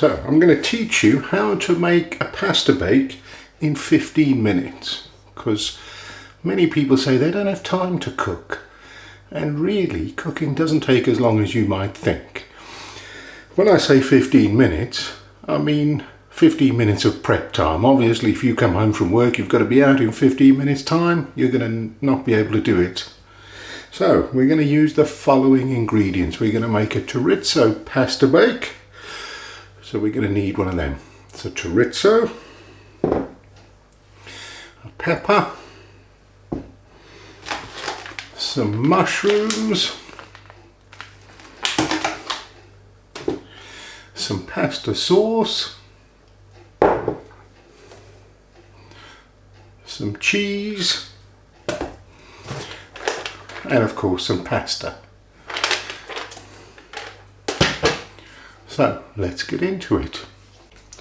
So I'm going to teach you how to make a pasta bake in 15 minutes, because many people say they don't have time to cook, and really cooking doesn't take as long as you might think. When I say 15 minutes, I mean 15 minutes of prep time. Obviously if you come home from work you've got to be out in 15 minutes time, you're going to not be able to do it. So we're going to use the following ingredients. We're going to make a chorizo pasta bake. So we're going to need one of them. So chorizo, a pepper, some mushrooms, some pasta sauce, some cheese, and of course some pasta. So let's get into it.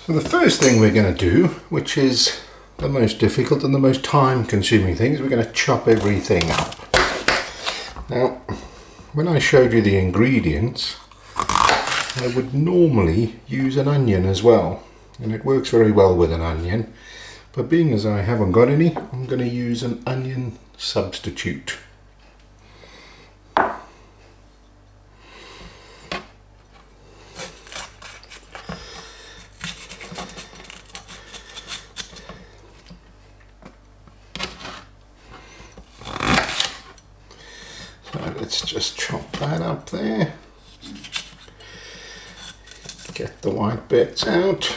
So the first thing we're going to do, which is the most difficult and the most time consuming thing, is we're going to chop everything up. Now when I showed you the ingredients, I would normally use an onion as well, and it works very well with an onion, but being as I haven't got any, I'm going to use an onion substitute. So let's just chop that up there. Get the white bits out,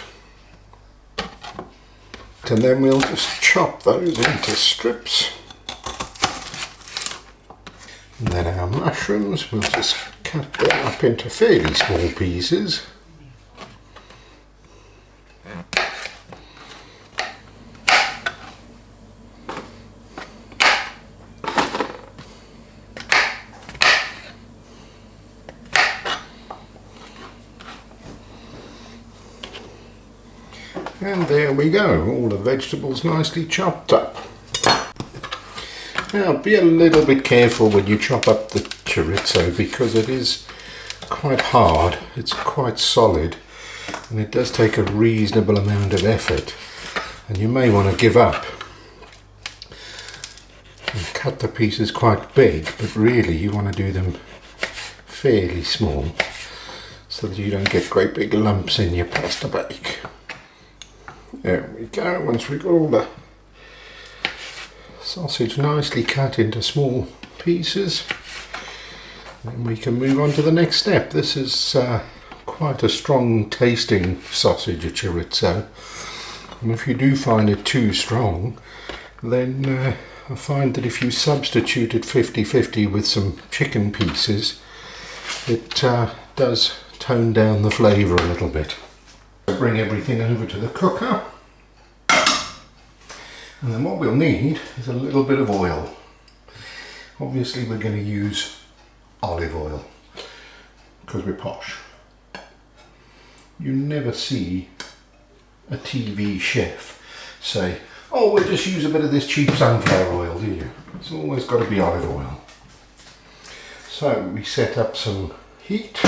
and then we'll just chop those into strips. And then our mushrooms, we'll just cut them up into fairly small pieces. And there we go, all the vegetables nicely chopped up. Now be a little bit careful when you chop up the chorizo, because it is quite hard, it's quite solid, and it does take a reasonable amount of effort, and you may want to give up and cut the pieces quite big, but really you want to do them fairly small so that you don't get great big lumps in your pasta bake. There we go. Once we've got all the sausage nicely cut into small pieces, then we can move on to the next step. This is quite a strong tasting sausage, a chorizo, and if you do find it too strong, then I find that if you substitute it 50-50 with some chicken pieces, it does tone down the flavour a little bit. Bring everything over to the cooker, and then what we'll need is a little bit of oil. Obviously we're going to use olive oil because we're posh. You never see a TV chef say, oh, we'll just use a bit of this cheap sunflower oil, do you? It's always got to be olive oil. So we set up some heat.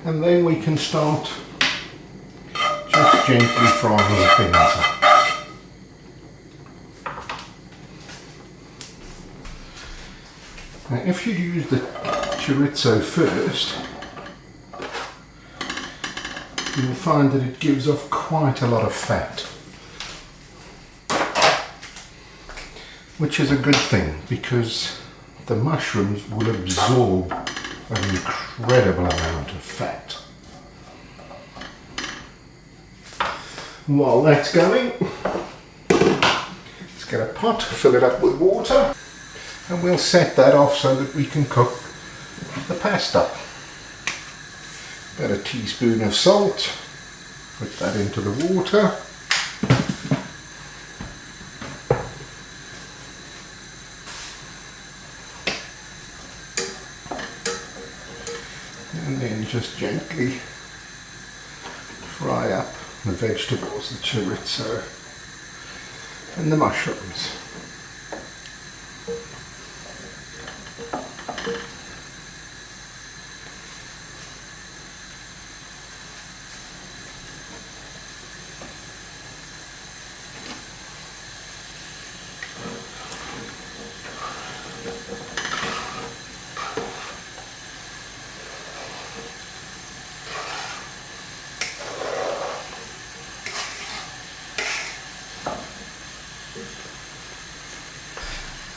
And then we can start just gently frying things up. Now, if you use the chorizo first, you'll find that it gives off quite a lot of fat, which is a good thing because the mushrooms will absorb an incredible amount of fat. While that's going, let's get a pot, fill it up with water, and we'll set that off so that we can cook the pasta. About a teaspoon of salt, put that into the water. And then just gently fry up the vegetables, the chorizo and the mushrooms.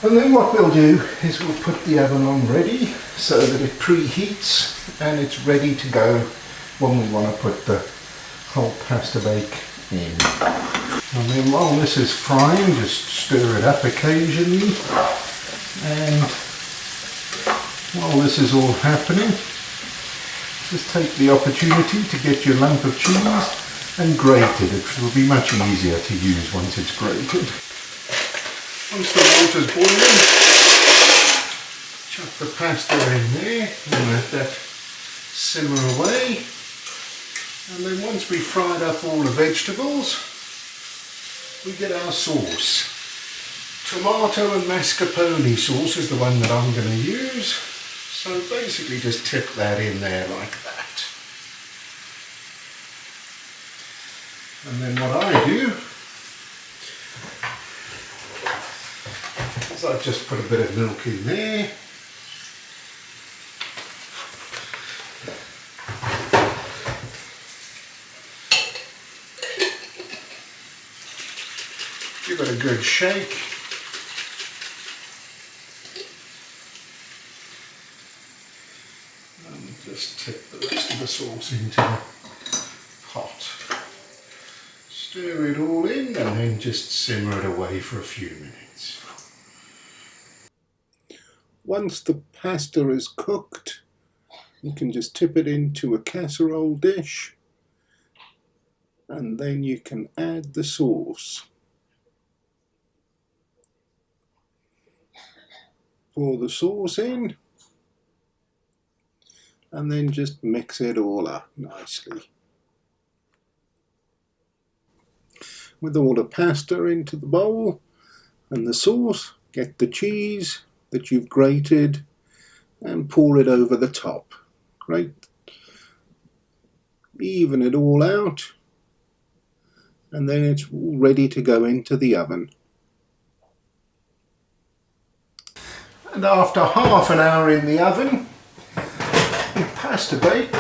And then what we'll do is we'll put the oven on ready so that it preheats and it's ready to go when we want to put the whole pasta bake in. And then while this is frying, just stir it up occasionally, and while this is all happening, just take the opportunity to get your lump of cheese and grate it. It will be much easier to use once it's grated. Once the water's boiling, chuck the pasta in there and let that simmer away. And then once we've fried up all the vegetables, we get our sauce. Tomato and mascarpone sauce is the one that I'm going to use. So basically just tip that in there like that. And then what I do is I just put a bit of milk in there. Give it a good shake. And just tip the rest of the sauce into the pot. Stir it all in and then just simmer it away for a few minutes. Once the pasta is cooked, you can just tip it into a casserole dish and then you can add the sauce. Pour the sauce in and then just mix it all up nicely. With all the pasta into the bowl and the sauce, get the cheese that you've grated and pour it over the top. Great. Even it all out and then it's all ready to go into the oven. And after half an hour in the oven, your pasta bake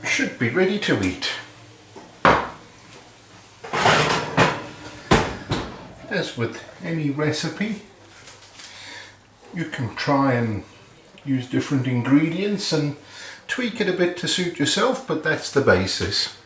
should be ready to eat. As with any recipe, you can try and use different ingredients and tweak it a bit to suit yourself, but that's the basis.